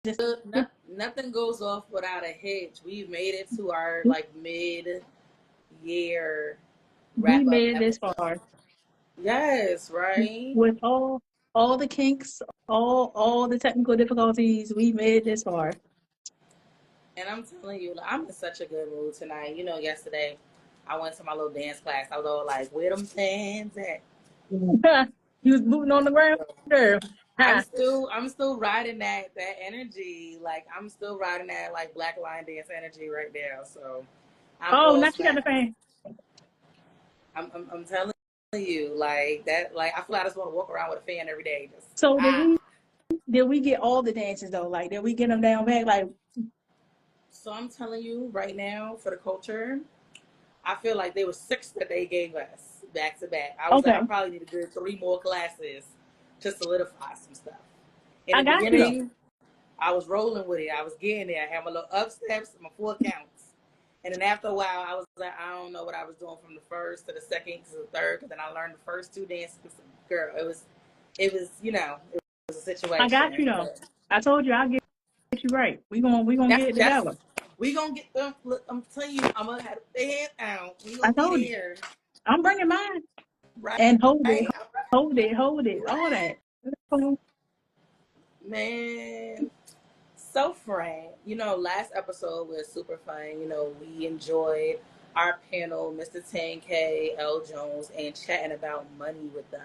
just Nothing goes off without a hitch. We've made it to our like mid-year we wrap up made it this episode. far Yes, right. with all the kinks, all the technical difficulties. We made it this far. And I'm telling you, like, I'm in such a good mood tonight. You know, yesterday I went to my little dance class. I was all like, "Where them fans at?" You was moving on the ground, girl. I'm Ha. still, I'm still riding that energy. Like I'm still riding that like Black Lion Dance energy right now. So I'm Oh, all now she got the smacked. fan. I'm telling you, like that. Like I feel like I just want to walk around with a fan every day. Just So did we get all the dances though? Like did we get them down back? Like So I'm telling you right now for the culture, I feel like there were 6 that they gave us back to back. I was like, okay, I probably need to do 3 more classes to solidify some stuff. In I the got you though. beginning, I was rolling with it. I was getting there. I had my little up steps, my 4 counts. And then after a while, I was like, I don't know what I was doing from the first to the second to the third. Because then I learned the first 2 dances. Girl, it was a I got situation. you though. But I told you I'll get you right. We gonna get it that's together. we gonna get them. Look, I'm telling you, I'm gonna have the head out. We I gonna be told you. there, I'm bringing mine right? and Right, hold it, all that. man. So friend, last episode was super fun. We enjoyed our panel, Mr. 10K, L. Jones, and chatting about money with them.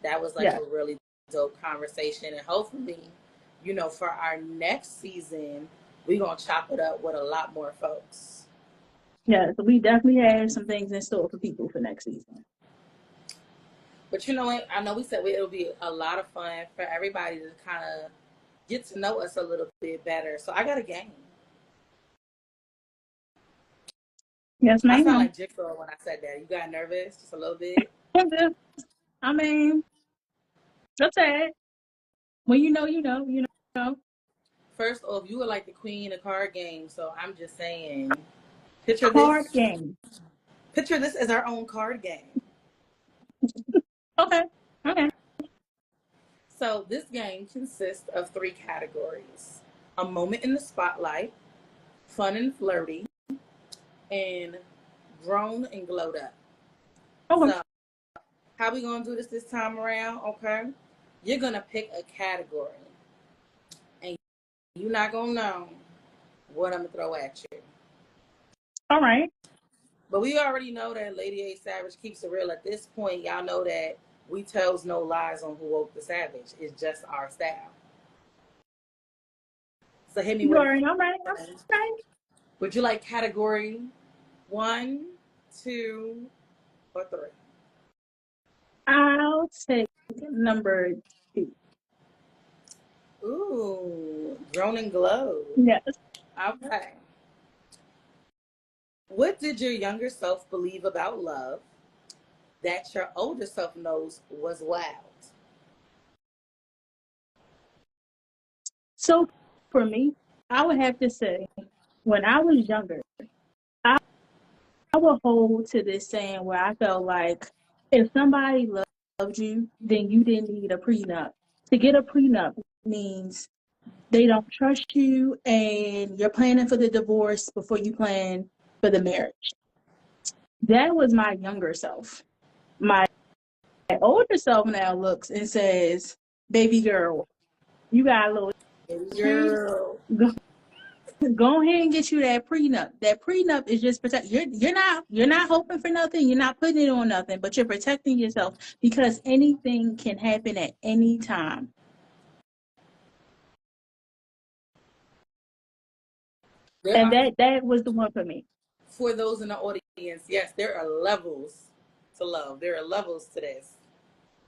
That was like Yeah, a really dope conversation. And hopefully, for our next season, we're going to chop it up with a lot more folks. yeah. So we definitely have some things in store for people for next season. But you know what? I know we said it'll be a lot of fun for everybody to kind of get to know us a little bit better. So I got a game. Yes, I sound ma'am. like Jigsaw when I said that. You got nervous just a little bit? I mean, that's it. When you know. First off, you were like the queen of card games, so I'm just saying, picture Card this. game. Picture this as our own card game. Okay. Okay. So this game consists of 3 categories: a moment in the spotlight, fun and flirty, and grown and glowed up. Okay. So how we gonna do this time around? Okay, you're gonna pick a category, and you're not gonna know what I'm gonna throw at you. All right. But we already know that Lady A Savage keeps it real. At this point, y'all know that we tells no lies on Who Woke the Savage. It's just our style. So hit me You with already. All right. a All friend. right. Would you like category 1, 2, or 3? I'll take number 2. Ooh, grown and glow. Yes. Okay. What did your younger self believe about love that your older self knows was wild? So for me, I would have to say, when I was younger, I, I would hold to this saying where I felt like if somebody loved you, then you didn't need a prenup. To get a prenup means they don't trust you and you're planning for the divorce before you plan for the marriage. That was my younger self. My older self now looks and says, baby girl, you got a little history. Girl. Go ahead and get you that prenup. That prenup is just protect. You're not hoping for nothing. You're not putting it on nothing, but you're protecting yourself because anything can happen at any time. There And are, that was the one for me. for those in the audience, yes, there are levels to love. There are levels to this.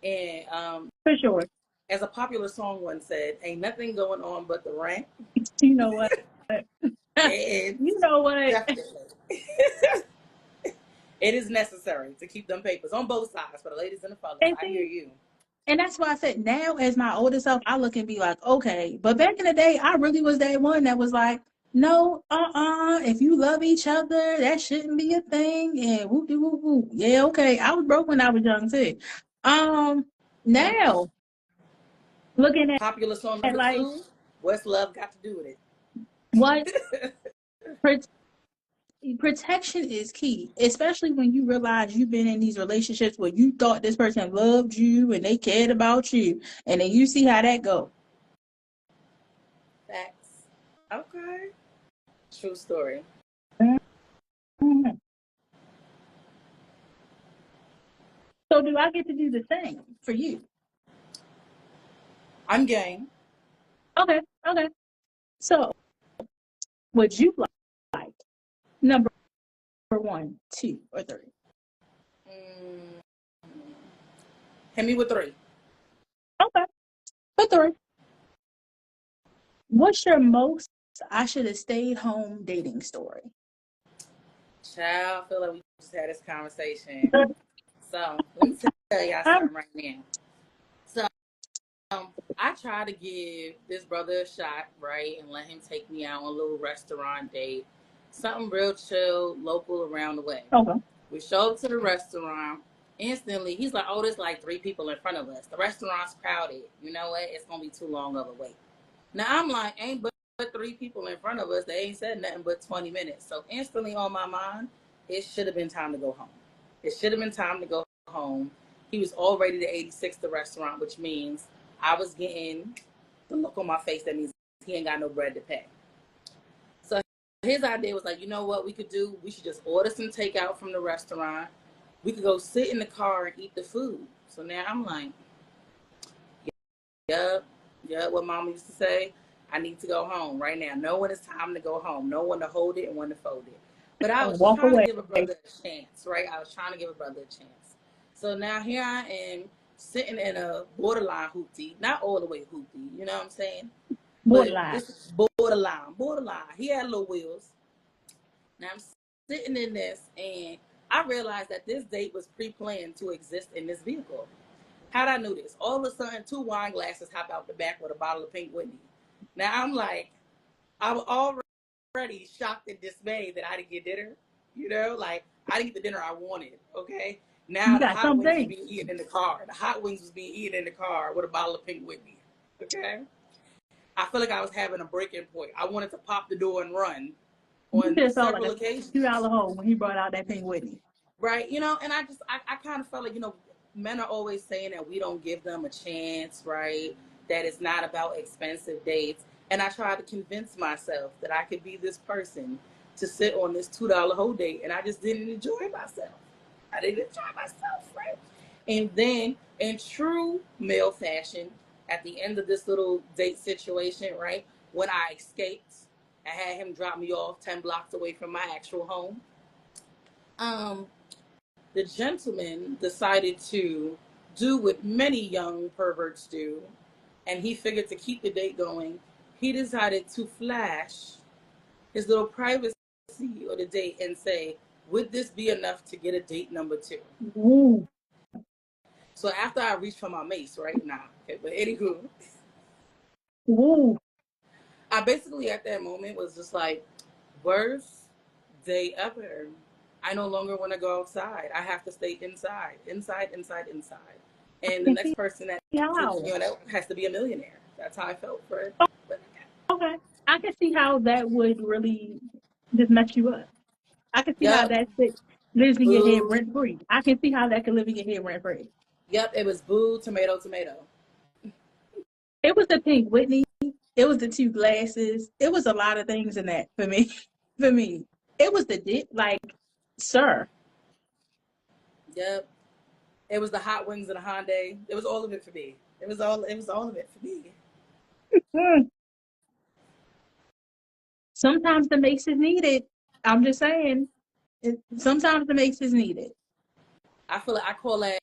And For sure. as a popular song once said, ain't nothing going on but the rent. You know what? And You know what? definitely, it is necessary to keep them papers on both sides for the ladies and the fellas. And I hear see, you. and that's why I said now as my older self, I look and be like, okay. But back in the day, I really was that one that was like, no, if you love each other, that shouldn't be a thing. And whoop de whoop whoop. Yeah, okay. I was broke when I was young too. Um, Mm-mm. now looking Popular song at number life, 2 What's love got to do with it? What protection is key, especially when you realize you've been in these relationships where you thought this person loved you and they cared about you, and then you see how that go. Facts. Okay. True story. Mhm. So do I get to do the same for you? I'm game. Okay, okay. So would you like number one, two, or three? Mm, hit me with three. Okay, for three. What's your most I should have stayed home dating story? Child, I feel like we just had this conversation. So let me tell y'all I'm something right now. So I tried to give this brother a shot, right, and let him take me out on a little restaurant date. Something real chill, local around the way. okay. We show up to the restaurant. Instantly, he's like, "Oh, there's like three people in front of us. The restaurant's crowded. You know what? It's gonna be too long of a wait." Now I'm like, "Ain't but three people in front of us. They ain't said nothing but 20 minutes." So instantly on my mind, it should have been time to go home. It should have been time to go home. He was already to 86 the restaurant, which means I was getting the look on my face that means he ain't got no bread to pay. So his idea was like, you know what we could do? We should just order some takeout from the restaurant. We could go sit in the car and eat the food. So now I'm like, yep, yep, what mama used to say. I need to go home right now. No one is time to go home. No one to hold it and one to fold it. But I And was walk trying to away. give a brother a chance, right? I was trying to give a brother a chance. So now here I am sitting in a borderline hoopty, not all the way hoopty, you know what I'm saying? But Borderline. it's borderline. He had little wheels. Now I'm sitting in this, and I realized that this date was pre-planned to exist in this vehicle. How'd I know this? All of a sudden, two wine glasses hop out the back with a bottle of Pink Whitney. Now I'm like, I was already shocked and dismayed that I didn't get dinner. You know, like I didn't get the dinner I wanted. Okay. You Now the got hot wings was something. being eaten in the car. The hot wings was being eaten in the car with a bottle of Pink Whitney. Okay. I feel like I was having a breaking point. I wanted to pop the door and run You on just felt like several a occasions. $2 hole when he brought out that Pink Whitney. Right. You know, and I kind of felt like, men are always saying that we don't give them a chance, right? That it's not about expensive dates. And I tried to convince myself that I could be this person to sit on this $2 whole date, and I just didn't enjoy myself. I didn't enjoy myself, right? And then, in true male fashion, at the end of this little date situation, right, when I escaped, I had him drop me off 10 blocks away from my actual home. Um, the gentleman decided to do what many young perverts do, and he figured to keep the date going, he decided to flash his little privacy or the date and say, would this be enough to get a date number two? Ooh. So after I reached for my mace, right now, okay, but anywho, Ooh. I basically at that moment was just like, worst day ever. I no longer want to go outside. I have to stay inside, inside, inside, inside. And the Can next see person that takes how. me on that has to be a millionaire. That's how I felt for it. But Okay. I can see how that would really just mess you up. I can see how yep, that lives in your head boo. rent free. I can see how that can live in your head rent free. Yep, it was boo, tomato, tomato. It was the Pink Whitney. It was the two glasses. It was a lot of things in that for me. For me, it was the dip. Like, sir. Yep, it was the hot wings and the Hyundai. It was all of it for me. It was all of it for me. Mm. Sometimes the mace is needed. I'm just saying. Sometimes the mace is needed. I feel like I call that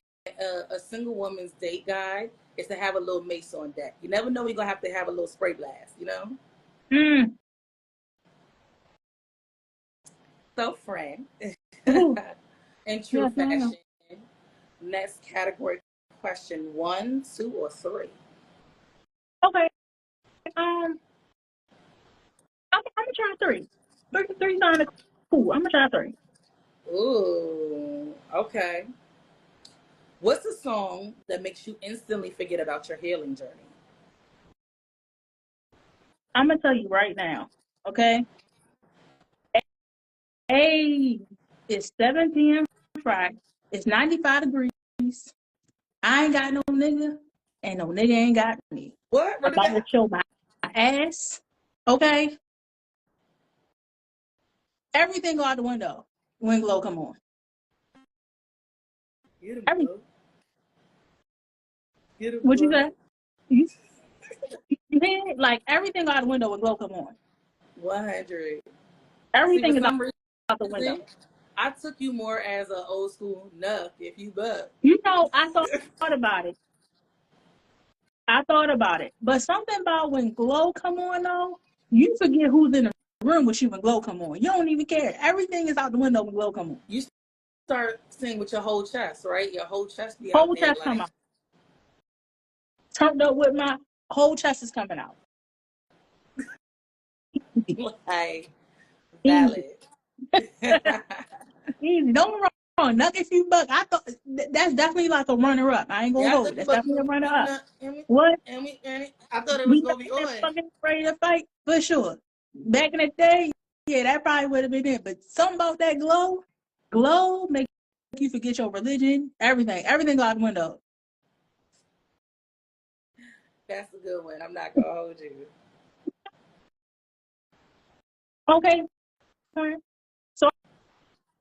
a single woman's date guide is to have a little mace on deck. You never know you're gonna have to have a little spray blast, you know? Mm. So friend. Ooh. In true Yes, ma'am. fashion. Next category question, one, two, or three. Okay. Um, I'm gonna try three. Three sounded cool. I'm gonna try three. Ooh, okay. What's a song that makes you instantly forget about your healing journey? I'm gonna tell you right now, okay? Hey, it's 7 p.m. Friday. It's 95 degrees. I ain't got no nigga, and no nigga ain't got me. What? I'm Run it about to back. show my ass, okay? Everything go out the window when glow come on. Get him, Every bro. Get him, what you bro. say? You, you hear it? Like everything go out the window when glow come on. 100. See, for Everything is some out the window. reason, I took you more as an old school nuck if you buck. You know, I thought about it. I thought about it. But something about when glow come on though, you forget who's in the room with you when glow come on. You don't even care. Everything is out the window when glow come on. You start singing with your whole chest, right? Your whole chest be out Whole there chest come like out. Turned up with my whole chest is coming out. like Easy. valid. Easy. Don't get wrong. Nothing if you buck. I thought that's definitely like a runner up. I ain't gonna Yeah, I hold. took you That's buck. definitely a runner And up. What? I thought it was We gonna be not on. fucking ready to fight for sure. Back in the day, yeah, that probably would have been it. But something about that glow make you forget your religion, everything go out the window. That's a good one. I'm not gonna hold you. Okay, fine. So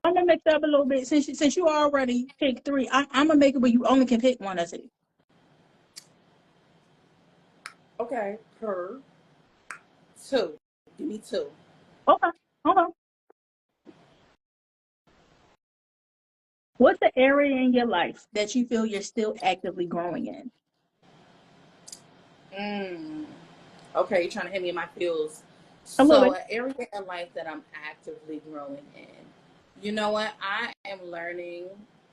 I'm gonna mix it up a little bit since you already picked three. I'm gonna make it where you only can pick one of two. Okay, per two. Give me two. Okay, okay. What's the area in your life that you feel you're still actively growing in? Mm. Okay, you're trying to hit me in my feels. A little So, bit. an area in life that I'm actively growing in. You know what? I am learning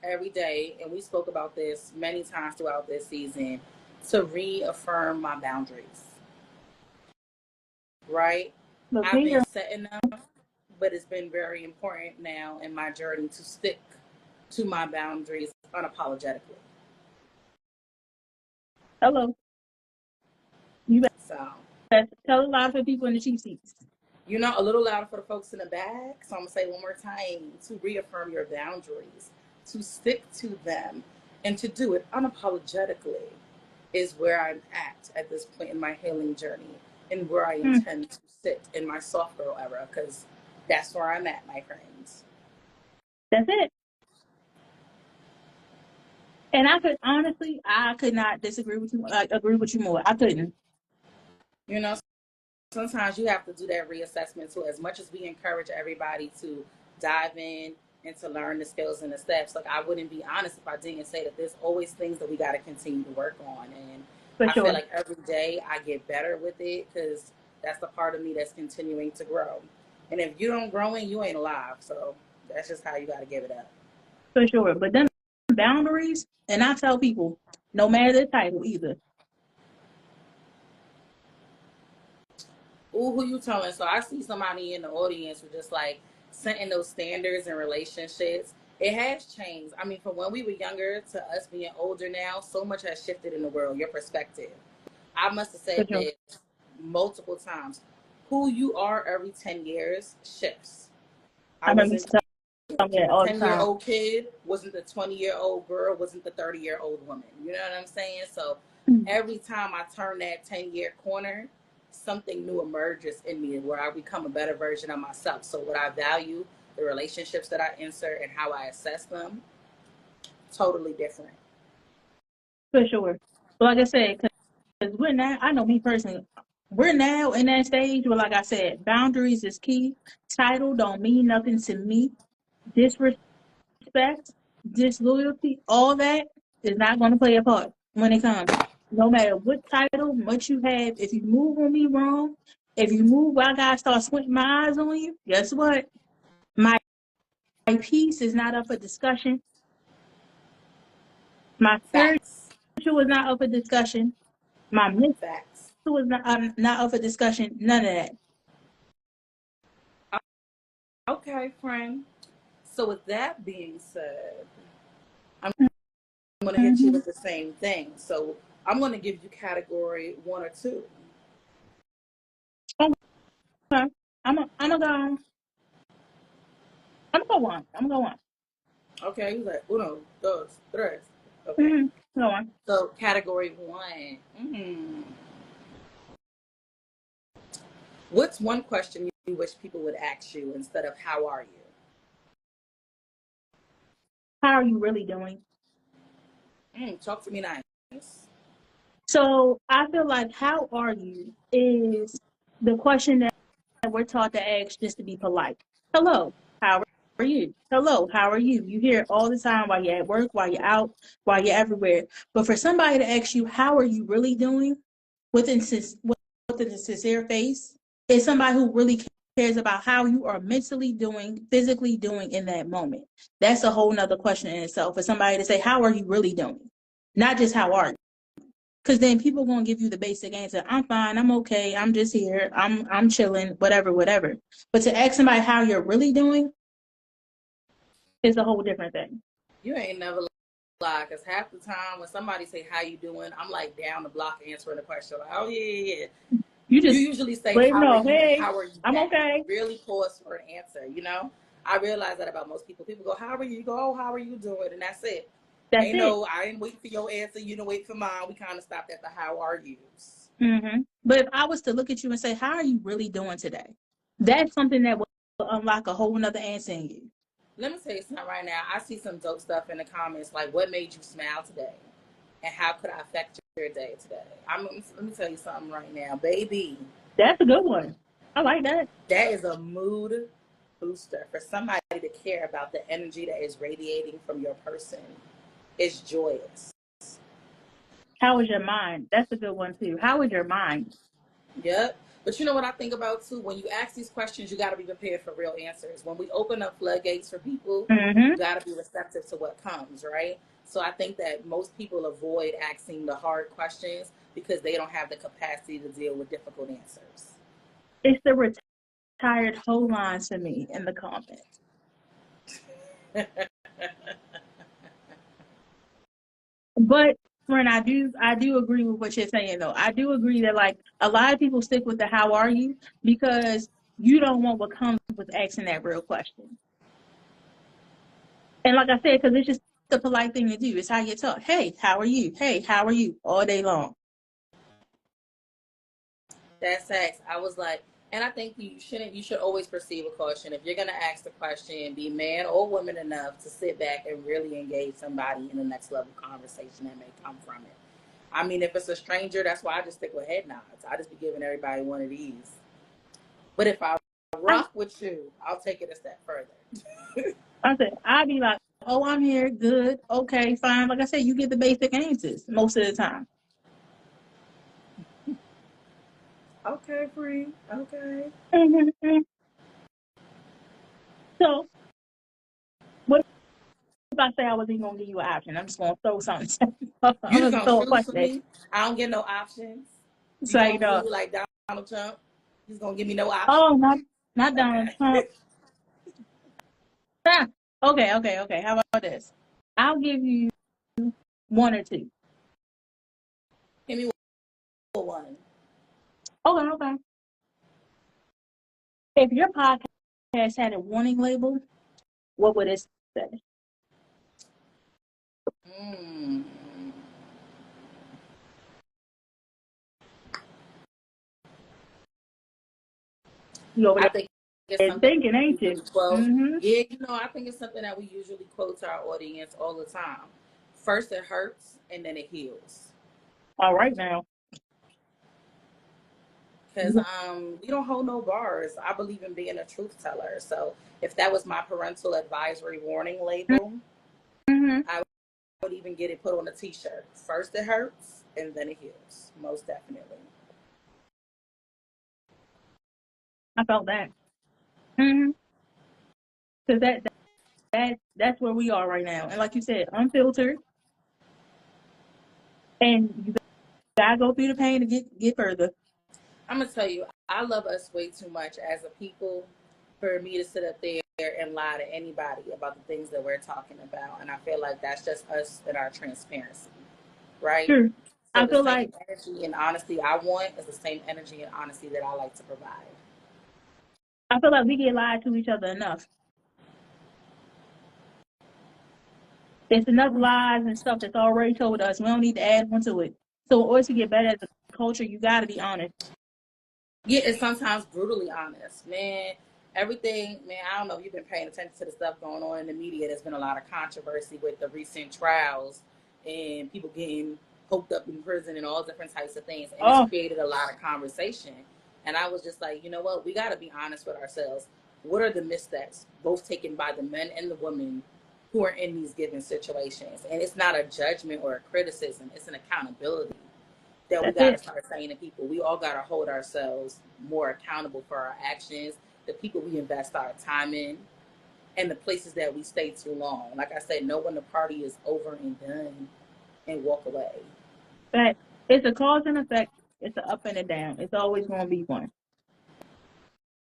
every day, and we spoke about this many times throughout this season, to reaffirm my boundaries, right? Look I've been here. setting them, but it's been very important now in my journey to stick to my boundaries unapologetically. Hello. You So, better tell a lot of people in the cheap seats. a little louder for the folks in the back. So I'm gonna say one more time, to reaffirm your boundaries, to stick to them, and to do it unapologetically is where I'm at this point in my healing journey and where I Hmm, intend to sit in my soft girl era, because that's where I'm at, my friends. that's it. And I could not disagree with you. Agree with you more. I couldn't. You know, sometimes you have to do that reassessment too. As much as we encourage everybody to dive in and to learn the skills and the steps, like I wouldn't be honest if I didn't say that there's always things that we got to continue to work on. And For I feel sure. like every day I get better with it, because that's the part of me that's continuing to grow. And if you don't growing, you ain't alive. So that's just how you got to give it up. For sure. But then boundaries, and I tell people, no matter the title either. Ooh, who you telling? So I see somebody in the audience who just like setting those standards in relationships. It has changed. I mean, from when we were younger to us being older now, so much has shifted in the world. Your perspective. I must have For said sure. this multiple times. Who you are every 10 years shifts. I I remember you wasn't telling me that the all the 10-year time. old kid, wasn't the 20-year-old girl, wasn't the 30-year-old woman. You know what I'm saying? So Hmm. every time I turn that 10-year corner, something new emerges in me where I become a better version of myself. So what I value, the relationships that I insert and how I assess them, totally different. For sure. But like I said, because we're now, I know me personally, we're now in that stage where, like I said, boundaries is key. Title don't mean nothing to me. Disrespect, disloyalty, all that is not going to play a part when it comes. No matter what title, what you have, if you move on me wrong, if you move while I gotta start squinting my eyes on you, guess what? My peace is not up for discussion. My spiritual Facts. is not up for discussion. My mental Facts. is not up for discussion. None of that. Okay, friend. So with that being said, I'm going to hit you Mm-hmm. with the same thing. So I'm going to give you category one or two. Okay. I'm gonna go. I'm gonna go on. I'm gonna go on. Okay, he's like uno, dos, tres. Okay. Mm-hmm. Go on. So category one. What's one question you wish people would ask you instead of how are you? How are you really doing? Talk to me nice. So I feel like how are you is the question that we're taught to ask just to be polite. Hello, how are you? Hello, how are you? You hear it all the time while you're at work, while you're out, while you're everywhere. But for somebody to ask you, how are you really doing? With a sincere face, is somebody who really cares about how you are mentally doing, physically doing in that moment. That's a whole nother question in itself. For somebody to say, how are you really doing? Not just how are you? Because then people gonna give you the basic answer. I'm fine. I'm okay. I'm just here. I'm chilling. Whatever, whatever. But to ask somebody how you're really doing is a whole different thing. You ain't never lie, because half the time when somebody say how you doing, I'm like down the block answering the question. Like, oh yeah. You You just usually say wave it how are off. you and Hey, how are you I'm back. okay. Really pause for an answer. I realize that about most people. People go, how are you? You go, oh, how are you doing? And that's it. That's Ain't it. no, I didn't wait for your answer. You didn't wait for mine. We kind of stopped at the how are yous. But if I was to look at you and say, how are you really doing today? That's something that will unlock a whole nother answer in you. Let me tell you something right now. I see some dope stuff in the comments, like what made you smile today, and how could I affect your day today. Let me tell you something right now, baby. That's a good one. I like that. That is a mood booster for somebody to care about the energy that is radiating from your person. It's joyous. How is your mind? That's a good one too. How is your mind? Yep. But you know what I think about too? When you ask these questions, you got to be prepared for real answers. When we open up floodgates for people, you Mm-hmm. got to be receptive to what comes, right? So I think that most people avoid asking the hard questions because they don't have the capacity to deal with difficult answers. It's the retired whole lines to me in the comments. But friend, I do agree with what you're saying though. I do agree that like a lot of people stick with the how are you because you don't want what comes with asking that real question. And like I said, because it's just the polite thing to do. It's how you talk. Hey, how are you? Hey, how are you? All day long. That's sex. I was like, and I think you should always perceive a question. If you're going to ask the question, be man or woman enough to sit back and really engage somebody in the next level conversation that may come from it. I mean, if it's a stranger, that's why I just stick with head nods. I just be giving everybody one of these. But if I I, rock with you, I'll take it a step further. I said, I'd be like, oh, I'm here. Good. Okay, fine. Like I said, you get the basic answers most of the time. Okay, free. Okay. Mm-hmm. So, what if I say I wasn't even going to give you an option? I'm just going to throw something. I'm You just going to gonna throw a choose for question at you. me? I don't get no options. It's You like, gonna do like Donald Trump? You just gonna give me no options? oh, not Donald Trump. Okay. Ah, okay. How about this? I'll give you one or two. Give me one. Okay. If your podcast had a warning label, what would it say? Mm. You over I think it's there something thinking, we ain't you? usually quote. Mm-hmm. Yeah, I think it's something that we usually quote to our audience all the time. First it hurts and then it heals. All right now. Because we don't hold no bars. I believe in being a truth teller. So if that was my parental advisory warning label, Mm-hmm. I would even get it put on a t-shirt. First it hurts and then it heals. Most definitely. I felt that. Mm-hmm. Because that's where we are right now. And like you said, unfiltered, and you gotta go through the pain to get further. I'm gonna tell you, I love us way too much as a people for me to sit up there and lie to anybody about the things that we're talking about. And I feel like that's just us and our transparency, right? Sure. So I the feel same like energy and honesty I want is the same energy and honesty that I like to provide. I feel like we get lied to each other enough. There's enough lies and stuff that's already told us. We don't need to add on to it. So in order to get better as a culture, you got to be honest. Yeah, it's sometimes brutally honest, man. Everything, man. I don't know if you've been paying attention to the stuff going on in the media. There's been a lot of controversy with the recent trials and people getting poked up in prison and all different types of things, and it's Oh, created a lot of conversation. And I was just like, you know what? We got to be honest with ourselves. What are the missteps, both taken by the men and the women who are in these given situations? And it's not a judgment or a criticism; it's an accountability that we that's got to it. start saying to people. We all got to hold ourselves more accountable for our actions, the people we invest our time in, and the places that we stay too long. Like I said, know when the party is over and done and walk away. But it's a cause and effect. It's an up and a down. It's always going to be one.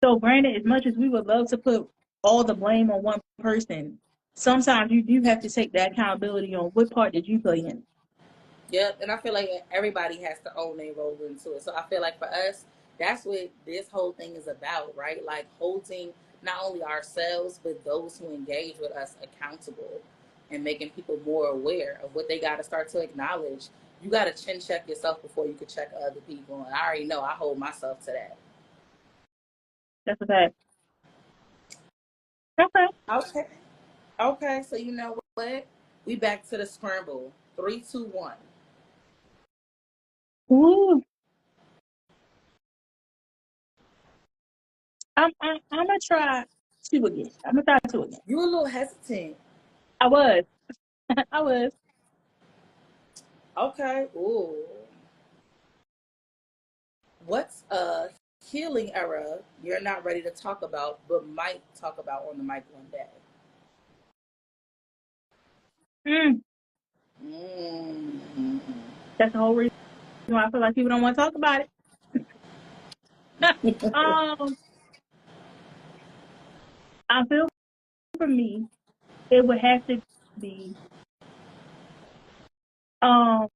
So, granted, as much as we would love to put all the blame on one person, sometimes you do have to take that accountability on what part did you play in. Yep, and I feel like everybody has to own their role into it. So I feel like for us, that's what this whole thing is about, right? Like holding not only ourselves but those who engage with us accountable and making people more aware of what they got to start to acknowledge. You got to chin check yourself before you can check other people. And I already know I hold myself to that. That's a fact. Okay. Okay. Okay. So you know what? We back to the scramble. 3, 2, 1. Ooh. I'm gonna try two again. I'm gonna try two again. You a little hesitant. I was. I was. Okay. Ooh. What's a healing era you're not ready to talk about, but might talk about on the mic one day? Mm, Mm. that's the whole reason why I feel like people don't want to talk about it. um, I feel for me, it would have to be um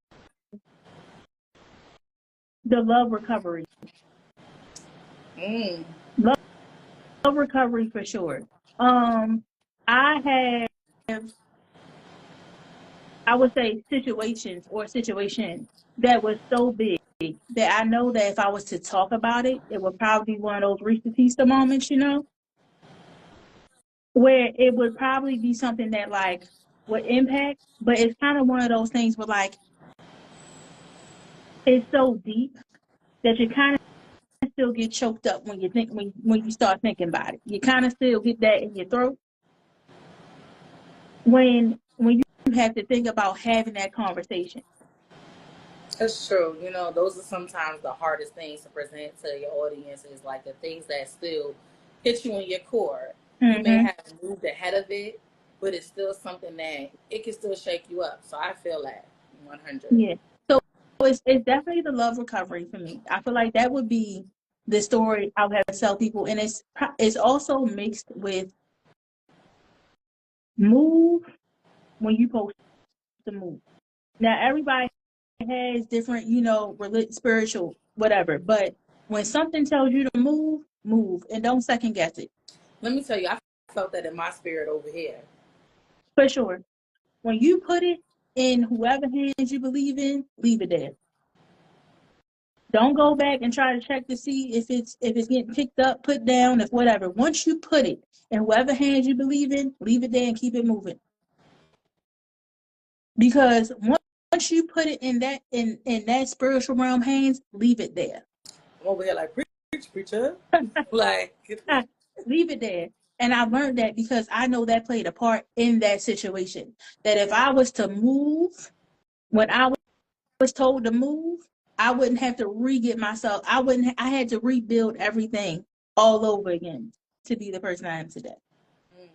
the love recovery. Mm. Love recovery for sure. Um, I have, I would say, situations or situation that was so big that I know that if I was to talk about it, it would probably be one of those Reese Batista moments, where it would probably be something that like would impact, but it's kind of one of those things where like it's so deep that you kind of still get choked up when you think when you start thinking about it. You kind of still get that in your throat when you have to think about having that conversation. That's true. You know, those are sometimes the hardest things to present to your audience is like the things that still hit you in your core. You may Hmm. have moved ahead of it, but it's still something that it can still shake you up. So I feel that 100. Yeah. So it's definitely the love recovery for me. I feel like that would be the story I would have to tell people, and it's also mixed with move when you post to move. Now everybody has different, spiritual whatever, but when something tells you to move, move, and don't second guess it. Let me tell you, I felt that in my spirit over here. For sure. When you put it in whoever hands you believe in, leave it there. Don't go back and try to check to see if it's getting picked up, put down, if whatever. Once you put it in whoever hands you believe in, leave it there and keep it moving. Because once you put it in that spiritual realm hands, leave it there. I'm over here like, preach, preacher. Like, Leave it there. And I learned that because I know that played a part in that situation. That if I was to move when I was told to move, I wouldn't have to re-get myself. I had to rebuild everything all over again to be the person I am today. mm.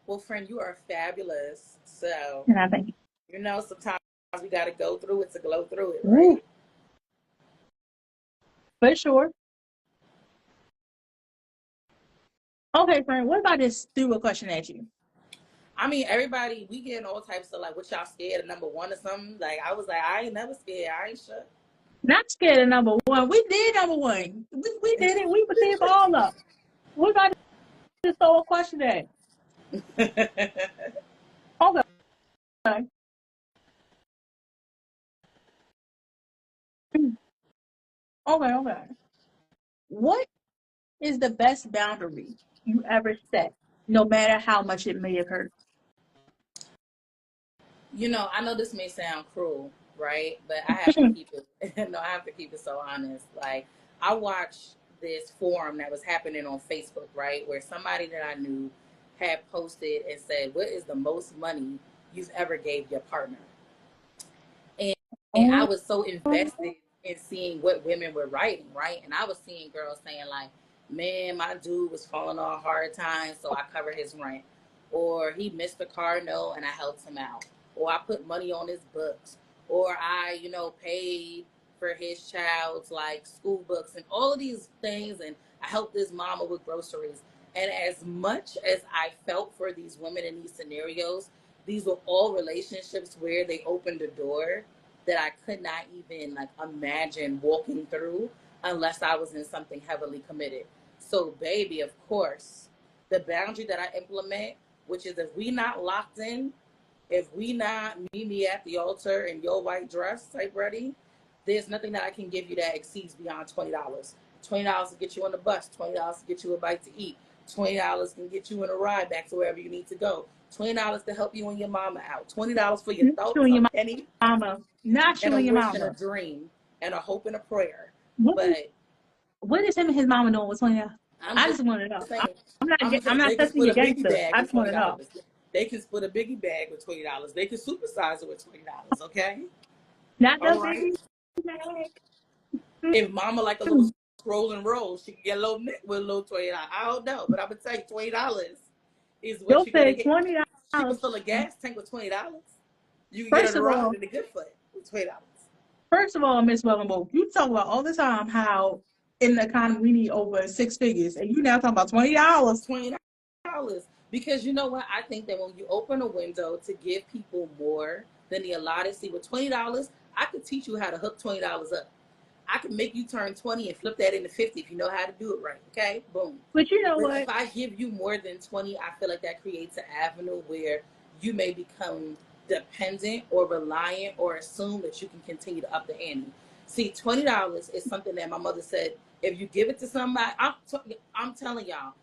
Well, friend, you are fabulous. So, And I think, you know, sometimes we got to go through it to glow through it, ooh, right? for sure. Okay, friend, what about this through a question at you? I mean, everybody, we getting all types of like, what y'all scared of number one or something. Like, I was like, I ain't never scared. I ain't sure. Not scared of number one. We did number one. We did it. We received all up. We got this whole question there. Okay. Okay, okay. What is the best boundary you ever set, no matter how much it may have hurt? I know this may sound cruel, right? But I have to keep it. No, I have to keep it so honest. Like, I watched this forum that was happening on Facebook, right, where somebody that I knew had posted and said, "What is the most money you've ever gave your partner?" And I Oh, was so invested in seeing what women were writing, right? And I was seeing girls saying like, "Man, my dude was falling on hard times, so I covered his rent," or "He missed a car note and I helped him out," or "I put money on his books," or "I, paid for his child's like school books," and all of these things, and "I helped his mama with groceries." And as much as I felt for these women in these scenarios, these were all relationships where they opened a door that I could not even like imagine walking through unless I was in something heavily committed. So, baby, of course, the boundary that I implement, which is if we not locked in, if we not meet me at the altar in your white dress type ready, there's nothing that I can give you that exceeds beyond $20. $20 to get you on the bus, $20 to get you a bite to eat, $20 can get you in a ride back to wherever you need to go, $20 to help you and your mama out, $20 for your not thoughts, you and a your penny, mama. Not and you a and your wish and a mama. dream and a hope and a prayer. What is But what is him and his mama doing with 20? I'm I just just want to know. saying, I'm not they can testing split your a biggie gangster. bag I with just want to know. $20. They can split a biggie bag with $20. They can supersize it with $20. Okay, Not the all right. biggie bag. If mama like a little scroll and roll, she can get a little nick with a little $20. I don't know, but I'm gonna tell you, $20 is what You'll you're gonna say get. She can $20. fill a gas tank with $20. You can get First on a of ride all, in a good foot with $20. Miss Wellenbo, you talk about all the time how in the economy we need over six figures, and you now talking about $20. $20. Because you know what? I think that when you open a window to give people more than the allotted, see, with $20, I could teach you how to hook $20 up. I can make you turn 20 and flip that into 50 if you know how to do it right. Okay? Boom. But you know But if what? I give you more than 20, I feel like that creates an avenue where you may become dependent or reliant or assume that you can continue to up the ante. See, $20 is something that my mother said, if you give it to somebody, I'm telling y'all,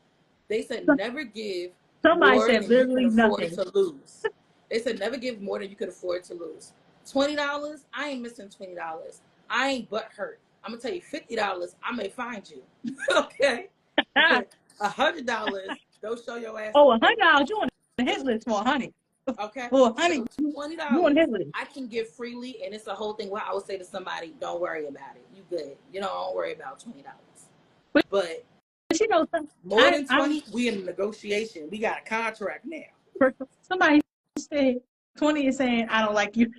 they said never give Somebody more said than you can literally afford nothing. to lose. They said never give more than you can afford to lose. $20, I ain't missing $20. I ain't butt hurt. I'm gonna tell you, $50, I may find you. Okay, $100, don't show your ass Oh, in public. $100. You on the hit list for 100. Okay, For 100, so twenty you on the dollars hit list. I can give freely, and it's a whole thing where I would say to somebody, "Don't worry about it. You good. Don't worry about $20." But, But but you know, more than I'm 20, we in a negotiation. We got a contract now. somebody said 20 is saying I don't like you.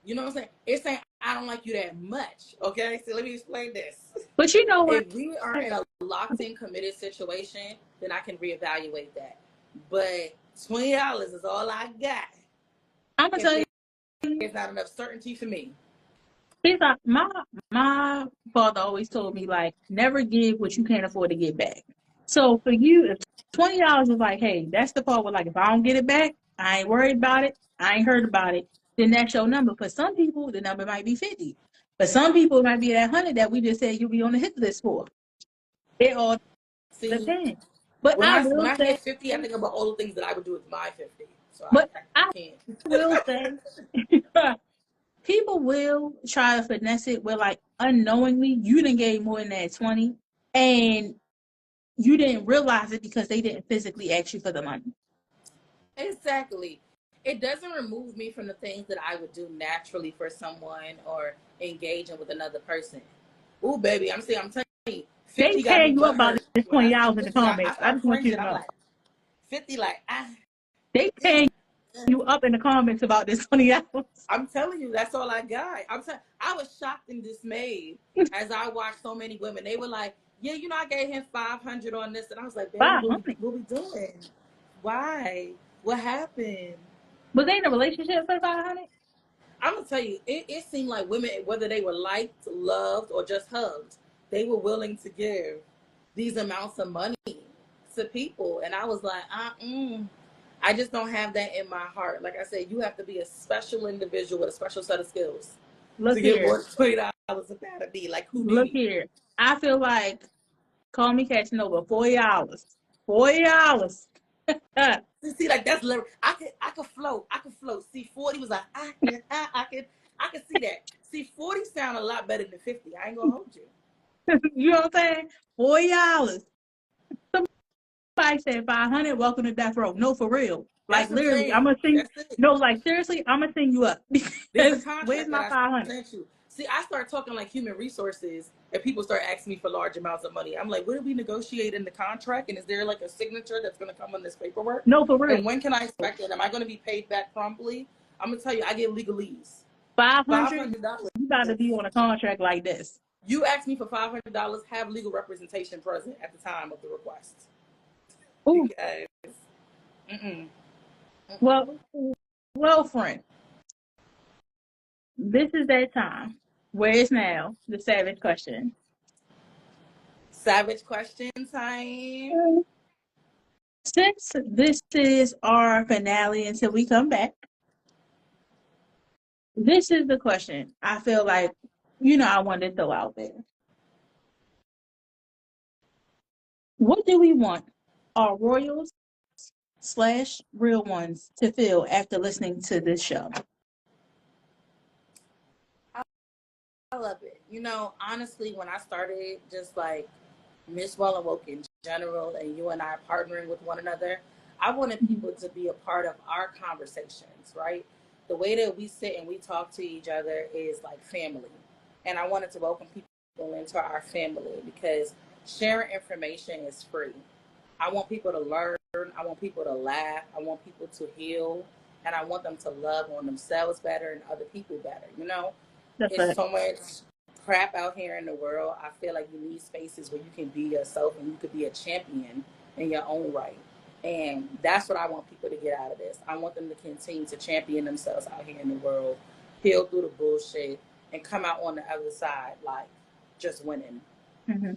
You know what I'm saying? It's saying I don't like you that much. Okay, so let me explain this. But you know what? If we are in a locked in committed situation, then I can reevaluate that. But $20 is all I got I'm gonna if tell you. there's not enough certainty for me. He's like my father always told me like never give what you can't afford to get back. So for you, if $20 is like, hey, that's the part where like if I don't get it back, I ain't worried about it, I ain't heard about it, then that's your number. For some people, the number might be 50. But some people it might be that 100 that we just said you'll be on the hit list for. It all See, depends. But when I I will hit say, 50, I think about all the things that I would do with my 50. So but I I can't. will say people will try to finesse it where like unknowingly you didn't get more than that 20 and you didn't realize it because they didn't physically ask you for the money. Exactly. It doesn't remove me from the things that I would do naturally for someone or engaging with another person. Ooh, baby, I'm telling you, They 50 got tear me you up butt about hurt. this When I see $20 in the 50, I comments. I start just want you cringing. to I'm know. like, 50, like, They tear you up in the comments about this $20. I'm telling you, that's all I got. I was shocked and dismayed as I watched so many women. They were like, yeah, I gave him 500 on this. And I was like, baby, $500. what we doing? Why? What happened? Was they in a relationship for $500? I'm gonna tell you, it seemed like women, whether they were liked, loved, or just hugged, they were willing to give these amounts of money to people, and I was like, I just don't have that in my heart. Like I said, you have to be a special individual with a special set of skills Look to get here. more than $20 a pound of me. Like Look Houdini. here. I feel like call me catching over $40. $40. See, like that's literal. I could float. I could float. See, 40 was like, I could see that. See, 40 sound a lot better than 50. I ain't gonna hold you. You know what I'm saying? $40. Somebody said 500. Welcome to death row. No, for real. Like That's what I'm literally, I'm saying. gonna sing. That's it. No, like seriously, I'm gonna sing you up There's a because where's contract that my I 500? sent you. See, I start talking like human resources, and people start asking me for large amounts of money. I'm like, what did we negotiate in the contract? And is there like a signature that's going to come on this paperwork? No, for real. And when can I expect it? Am I going to be paid back promptly? I'm going to tell you, I get legalese. 500. $500. You got to be on a contract like this. You ask me for $500, have legal representation present at the time of the request. Ooh. Because, mm-mm. Well, friend, this is that time. Where is now the savage question? Savage question time. Since this is our finale until we come back, this is the question I feel like, I wanted to throw out there. What do we want our royals/real ones to feel after listening to this show? I love it. Honestly, when I started just like Miss Well and Woke in general, and you and I partnering with one another, I wanted people to be a part of our conversations, right? The way that we sit and we talk to each other is like family. And I wanted to welcome people into our family because sharing information is free. I want people to learn. I want people to laugh. I want people to heal. And I want them to love on themselves better and other people better. That's It's right. so much crap out here in the world. I feel like you need spaces where you can be yourself and you could be a champion in your own right. And that's what I want people to get out of this. I want them to continue to champion themselves out here in the world, heal through the bullshit, and come out on the other side like just winning. Mm-hmm.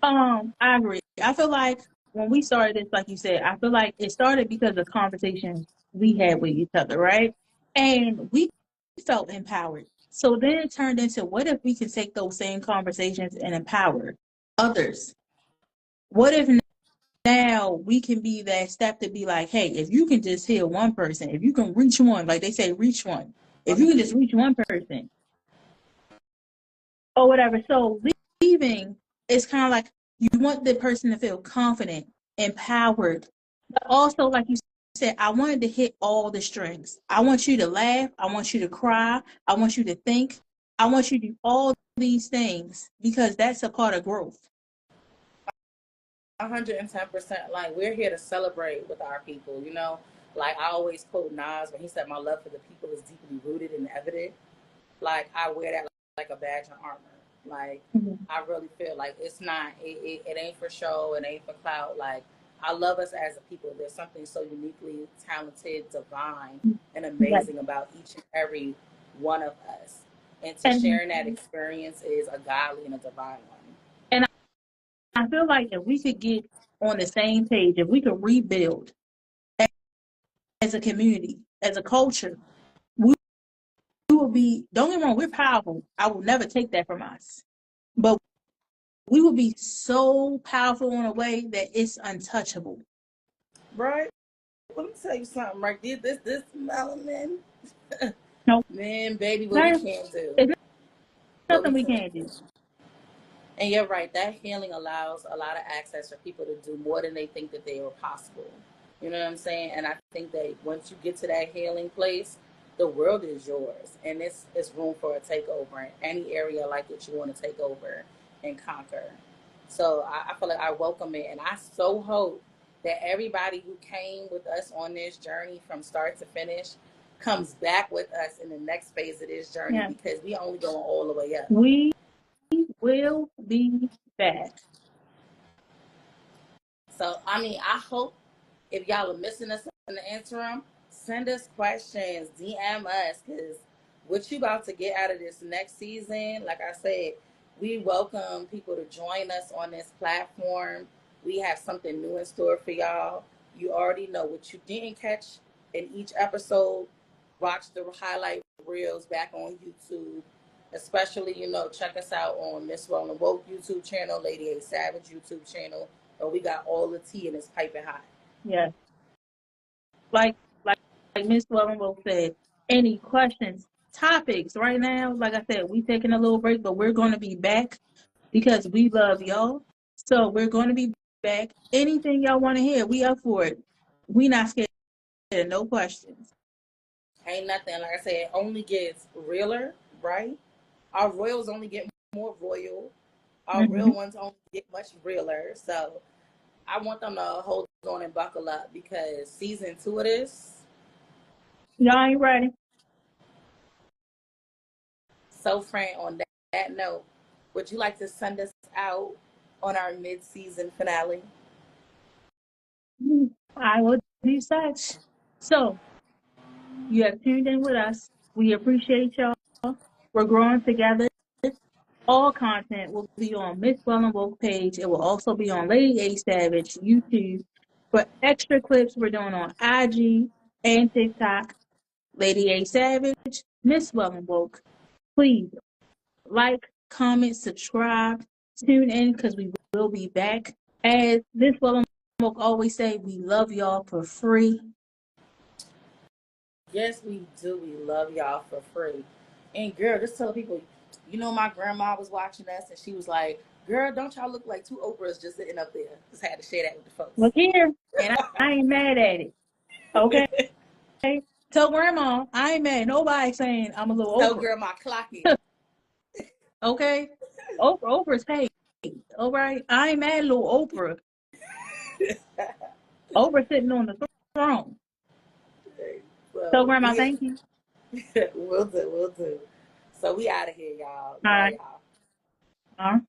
I agree. I feel like when we started this, like you said, I feel like it started because of conversations we had with each other, right? And we felt empowered. So then it turned into what if we can take those same conversations and empower others? What if now we can be that step to be like, hey, if you can just heal one person, if you can reach one, like they say, reach one, if you can just reach one person or whatever. So leaving is kind of like you want the person to feel confident, empowered, but also, like you said, I wanted to hit all the strings. I want you to laugh. I want you to cry. I want you to think. I want you to do all these things because that's a part of growth. 110%. Like, we're here to celebrate with our people. Like, I always quote Nas when he said, my love for the people is deeply rooted and evident. Like, I wear that like a badge of armor. Like, Mm-hmm. I really feel like it's not, it ain't for show, it ain't for clout. Like, I love us as a people. There's something so uniquely talented, divine, and Yes. amazing about each and every one of us. And to And sharing that experience is a godly and a divine one. and I feel like if we could get on the same page, if we could rebuild as a community, as a culture, we will be, don't get me wrong, we're powerful. I will never take that from us. But we will be so powerful in a way that it's untouchable. Right? Let me tell you something, right? This melanin. No, Man, baby, what we there's can't do. What we nothing we can't can't do. do. And you're right, that healing allows a lot of access for people to do more than they think that they were possible. You know what I'm saying? And I think that once you get to that healing place, the world is yours. And it's room for a takeover in any area like that you want to take over and conquer. So I feel like I welcome it. And I so hope that everybody who came with us on this journey from start to finish comes back with us in the next phase of this journey Yeah. because we only going all the way up. We will be back. So, I mean, I hope if y'all are missing us in the interim, Send us questions, DM us, because what you about to get out of this next season, like I said, we welcome people to join us on this platform. We have something new in store for y'all. You already know what you didn't catch in each episode. Watch the highlight reels back on YouTube. Especially, check us out on Miss Roland Woke YouTube channel, Lady A Savage YouTube channel. But we got all the tea and it's piping hot. Yeah. Like Miss Wellenwell said, any questions, topics right now, like I said, we taking a little break, but we're going to be back because we love y'all. So we're going to be back. Anything y'all want to hear, we up for it. We not scared of no questions. Ain't nothing. Like I said, it only gets realer, right? Our royals only get more royal. Our real ones only get much realer. So I want them to hold on and buckle up because season 2 of this. Y'all ain't ready. So, friend, on that note, would you like to send us out on our mid-season finale? I will do such. So you have tuned in with us. We appreciate y'all. We're growing together. All content will be on Miss Wellenwoke page. It will also be on Lady A Savage YouTube. For extra clips, we're doing on IG and TikTok. Lady A Savage, Miss Wellenwoke. Please like, comment, subscribe, tune in because we will be back. As Miss Wellenwoke always say, we love y'all for free. Yes, we do. We love y'all for free. And girl, just tell people, my grandma was watching us and she was like, girl, don't y'all look like two Oprahs just sitting up there? Just had to share that with the folks. Look here, and I ain't mad at it. Okay? Tell grandma, I ain't mad. Nobody saying I'm a little Tell Oprah. grandma clock it. Okay? Oprah's paid. All right? I ain't mad at little Oprah. Oprah sitting on the throne. So, Tell grandma, thank you. We'll do. So we out of here, y'all. All Love right. y'all. All right.